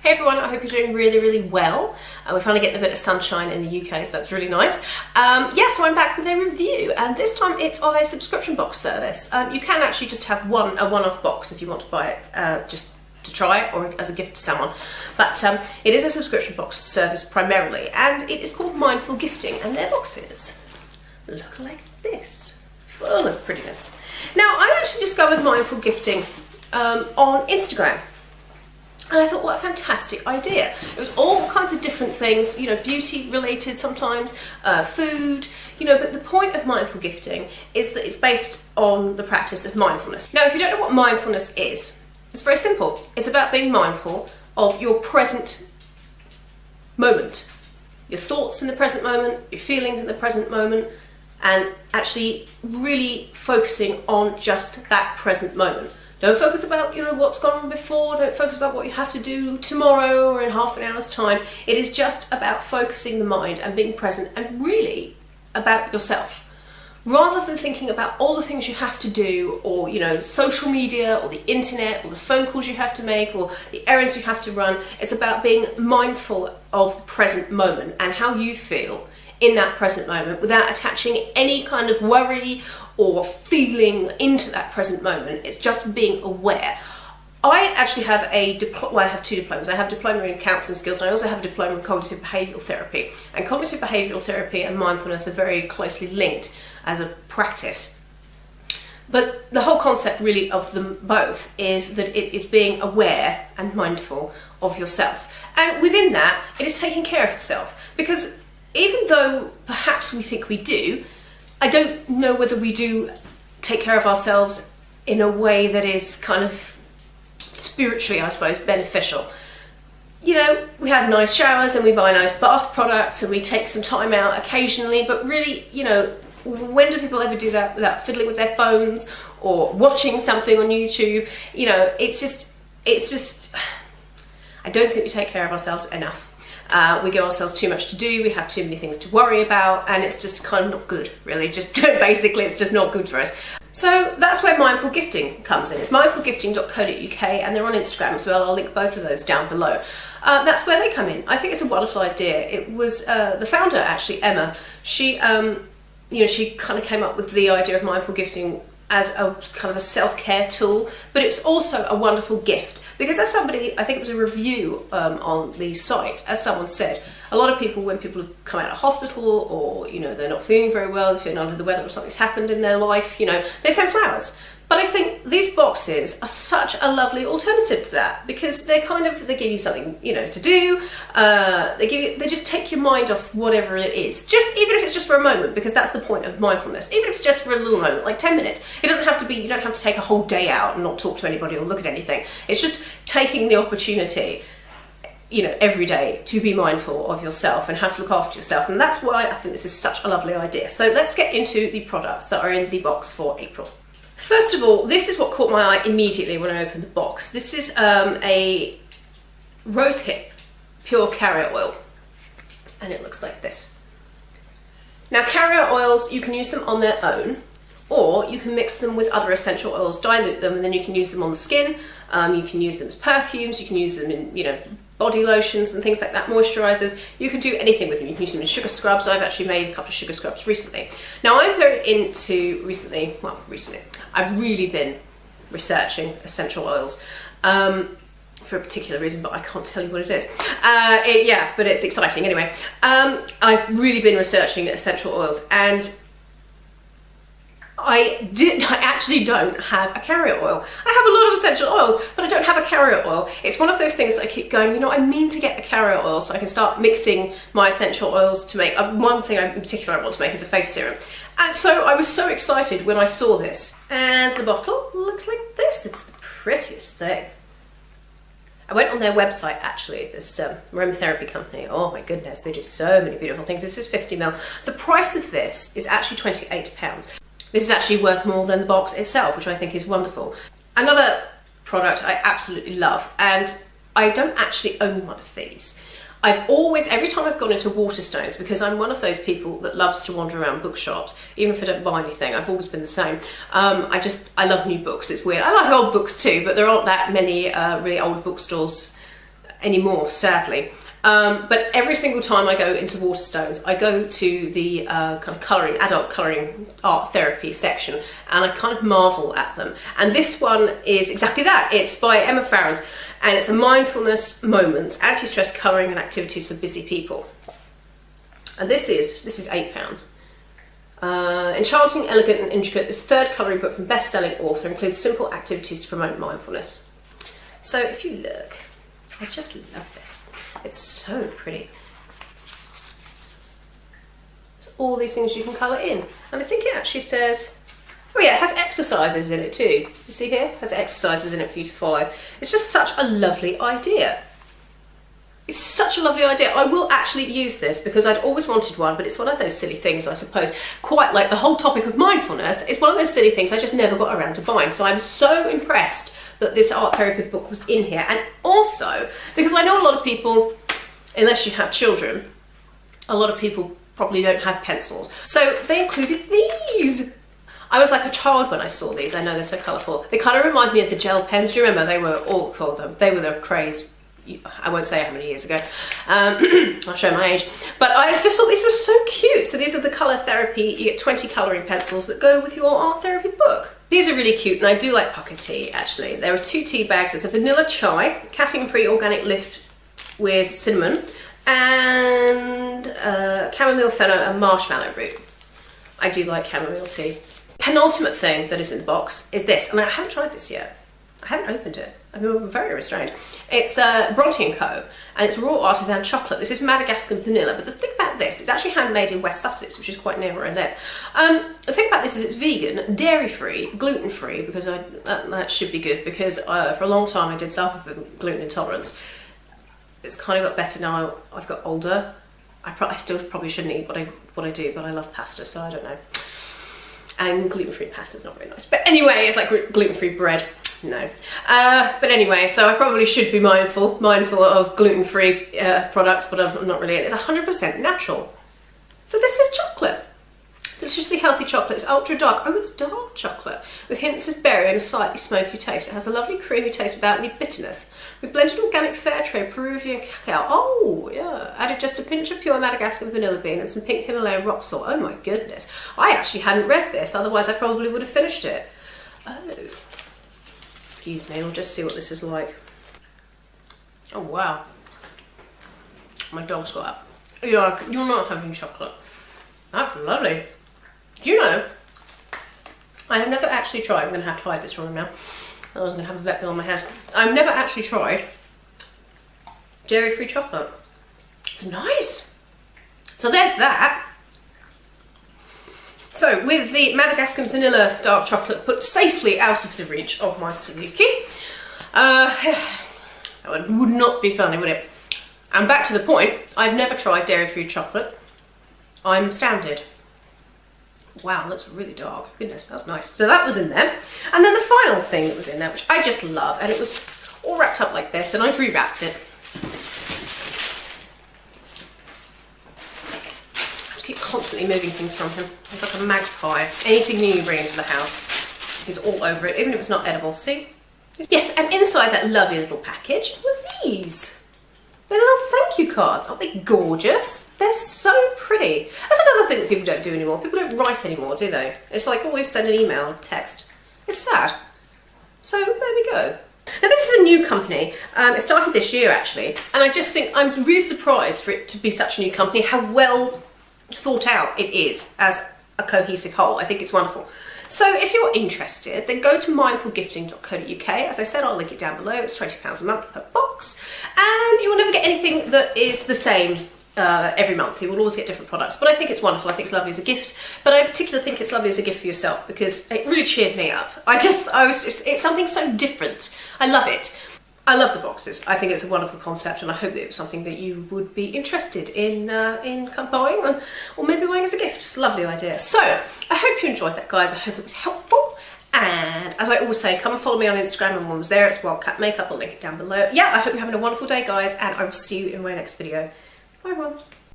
Hey everyone, I hope you're doing really well. We're finally getting a bit of sunshine in the UK, so that's really nice. So I'm back with a review, and this time it's of a subscription box service. You can actually just have a one-off box if you want to buy it just to try it or as a gift to someone. But it is a subscription box service primarily, and it is called Mindful Gifting, and their boxes look like this, full of prettiness. Now, I actually discovered Mindful Gifting on Instagram. And I thought, what a fantastic idea. It was all kinds of different things, you know, beauty related sometimes, food, you know, but the point of mindful gifting is that it's based on the practice of mindfulness. Now, if you don't know what mindfulness is, it's very simple. It's about being mindful of your present moment, your thoughts in the present moment, your feelings in the present moment, and actually really focusing on just that present moment. Don't focus about, you know, what's gone on before. Don't focus about what you have to do tomorrow or in half an hour's time. It is just about focusing the mind and being present and really about yourself. Rather than thinking about all the things you have to do, or, you know, social media or the internet or the phone calls you have to make or the errands you have to run, it's about being mindful of the present moment and how you feel in that present moment without attaching any kind of worry or feeling into that present moment. It's just being aware. I actually have I have two diplomas. I have a diploma in counselling skills, and I also have a diploma in cognitive behavioural therapy. And cognitive behavioural therapy and mindfulness are very closely linked as a practice. But the whole concept really of them both is that it is being aware and mindful of yourself. And within that, it is taking care of yourself. Because even though perhaps we think we do, I don't know whether we do take care of ourselves in a way that is kind of spiritually, I suppose, beneficial. You know, we have nice showers and we buy nice bath products and we take some time out occasionally, but really, you know, when do people ever do that without fiddling with their phones or watching something on YouTube? You know, it's just, I don't think we take care of ourselves enough. We give ourselves too much to do, we have too many things to worry about, and it's just kind of not good, really. Just basically, it's just not good for us. So that's where Mindful Gifting comes in. It's mindfulgifting.co.uk, and they're on Instagram as well. I'll link both of those down below. That's where they come in. I think it's a wonderful idea. It was the founder, actually, Emma. She, she kind of came up with the idea of Mindful Gifting as a kind of a self-care tool, but it's also a wonderful gift, because as somebody, I think it was a review on the site, as someone said, a lot of people, when people have come out of hospital or, you know, they're not feeling very well, they're feeling under the weather or something's happened in their life, you know, they send flowers. But I think these boxes are such a lovely alternative to that, because they give you something, you know, to do. They just take your mind off whatever it is. Even if it's just for a moment, because that's the point of mindfulness. Even if it's just for a little moment, like 10 minutes. It doesn't have to be, you don't have to take a whole day out and not talk to anybody or look at anything. It's just taking the opportunity, you know, every day to be mindful of yourself and how to look after yourself. And that's why I think this is such a lovely idea. So let's get into the products that are in the box for April. First of all, this is what caught my eye immediately when I opened the box. This is a rosehip pure carrier oil, and it looks like this. Now, carrier oils, you can use them on their own, or you can mix them with other essential oils, dilute them, and then you can use them on the skin. You can use them as perfumes, you can use them in, you know, body lotions and things like that, moisturizers. You can do anything with them. You can use them in sugar scrubs. I've actually made a couple of sugar scrubs recently. Now, I'm very into I've really been researching essential oils for a particular reason, but I can't tell you what it is. But it's exciting anyway. I've really been researching essential oils, and I actually don't have a carrier oil. I have a lot of essential oils, but I don't have a carrier oil. It's one of those things that I keep going, you know, I mean to get a carrier oil so I can start mixing my essential oils to make, one thing in particular I want to make is a face serum. And so I was so excited when I saw this. And the bottle looks like this. It's the prettiest thing. I went on their website, actually, this aromatherapy company. Oh my goodness, they do so many beautiful things. This is 50ml. The price of this is actually £28. This is actually worth more than the box itself, which I think is wonderful. Another product I absolutely love, and I don't actually own one of these. I've always, every time I've gone into Waterstones, because I'm one of those people that loves to wander around bookshops, even if I don't buy anything, I've always been the same. I love new books, it's weird. I like old books too, but there aren't that many really old bookstores anymore, sadly. But every single time I go into Waterstones, I go to the kind of colouring, adult colouring art therapy section, and I kind of marvel at them. And this one is exactly that. It's by Emma Farrand, and it's a mindfulness moments, anti-stress colouring and activities for busy people. And this is £8. Enchanting, elegant and intricate, this third colouring book from best-selling author includes simple activities to promote mindfulness. So if you look, I just love this. It's so pretty. There's all these things you can colour in. And I think it actually says, oh yeah, it has exercises in it too. You see here? It has exercises in it for you to follow. It's just such a lovely idea. It's such a lovely idea. I will actually use this because I'd always wanted one, but it's one of those silly things, I suppose. Quite like the whole topic of mindfulness, it's one of those silly things I just never got around to buying. So I'm so impressed that this art therapy book was in here. And also, because I know a lot of people, unless you have children, a lot of people probably don't have pencils. So they included these. I was like a child when I saw these. I know they're so colourful. They kind of remind me of the gel pens. Do you remember? They were all called them. They were the craze. I won't say how many years ago. I'll show my age. But I just thought these were so cute. So these are the colour therapy. You get 20 colouring pencils that go with your art therapy book. These are really cute, and I do like pucker tea, actually. There are 2 tea bags. There's a vanilla chai, caffeine-free organic lift with cinnamon, and chamomile, fennel, and marshmallow root. I do like chamomile tea. Penultimate thing that is in the box is this, and I haven't tried this yet. I haven't opened it. I'm very restrained. It's Bronte & Co. and it's raw artisan chocolate. This is Madagascar vanilla, but the thing about this, it's actually handmade in West Sussex, which is quite near where I live. The thing about this is it's vegan, dairy-free, gluten-free, because that should be good, because for a long time I did suffer from gluten intolerance. It's kind of got better now I've got older. I still probably shouldn't eat what I do, but I love pasta, so I don't know. And gluten-free pasta is not very nice. But anyway, it's like gluten-free bread. No. But anyway, so I probably should be mindful of gluten-free products, but I'm not really. And it's 100% natural. So this is chocolate. Deliciously healthy chocolate. It's ultra dark. Oh, it's dark chocolate with hints of berry and a slightly smoky taste. It has a lovely creamy taste without any bitterness. We blended organic fair trade Peruvian cacao. Oh, yeah. Added just a pinch of pure Madagascar vanilla bean and some pink Himalayan rock salt. Oh my goodness. I actually hadn't read this, otherwise I probably would have finished it. Oh. Excuse me, we'll just see what this is like. Oh wow. My dog's got up. Yeah, you're not having chocolate. That's lovely. Do you know, I have never actually tried, I'm going to have to hide this from him now, I was going to have a vet bill on my head. I've never actually tried dairy-free chocolate. It's nice. So there's that. So with the Madagascar vanilla dark chocolate put safely out of the reach of my Suzuki, that would not be funny, would it? And back to the point, I've never tried dairy-free chocolate. I'm astounded. Wow, that's really dark. Goodness, that's nice. So that was in there. And then the final thing that was in there, which I just love, and it was all wrapped up like this, and I've rewrapped it. I just keep constantly moving things from him. He's like a magpie. Anything new you bring into the house, he's all over it, even if it's not edible. See? Yes, and inside that lovely little package were these. They're little thank you cards. Aren't they gorgeous? They're so pretty. That's another thing that people don't do anymore. People don't write anymore, do they? It's like always send an email, text. It's sad. So there we go. Now this is a new company. It started this year actually, and I just think I'm really surprised for it to be such a new company, how well thought out it is as a cohesive whole. I think it's wonderful. So if you're interested, then go to mindfulgifting.co.uk. As I said, I'll link it down below. It's £20 a month per box, and you will never get anything that is the same every month. You will always get different products, but I think it's wonderful. I think it's lovely as a gift, but I particularly think it's lovely as a gift for yourself because it really cheered me up. It's something so different. I love it. I love the boxes. I think it's a wonderful concept, and I hope that it was something that you would be interested in buying or maybe buying as a gift. It's a lovely idea. So I hope you enjoyed that, guys. I hope it was helpful. And as I always say, come and follow me on Instagram. I'm always there. It's Wildcat Makeup. I'll link it down below. Yeah, I hope you're having a wonderful day, guys, and I will see you in my next video. Bye, everyone.